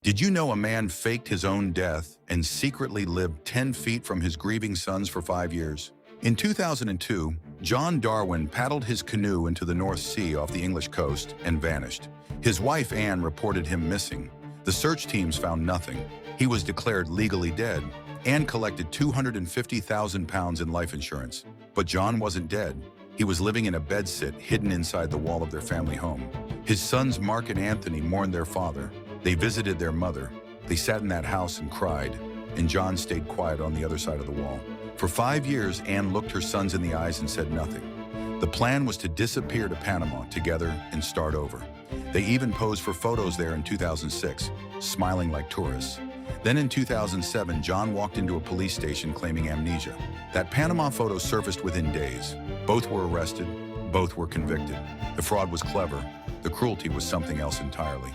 Did you know a man faked his own death and secretly lived 10 feet from his grieving sons for 5 years? In 2002, John Darwin paddled his canoe into the North Sea off the English coast and vanished. His wife, Anne, reported him missing. The search teams found nothing. He was declared legally dead. Anne collected £250,000 in life insurance. But John wasn't dead. He was living in a bedsit hidden inside the wall of their family home. His sons, Mark and Anthony, mourned their father. They visited their mother. They sat in that house and cried, and John stayed quiet on the other side of the wall. For 5 years, Anne looked her sons in the eyes and said nothing. The plan was to disappear to Panama together and start over. They even posed for photos there in 2006, smiling like tourists. Then in 2007, John walked into a police station claiming amnesia. That Panama photo surfaced within days. Both were arrested, both were convicted. The fraud was clever. The cruelty was something else entirely.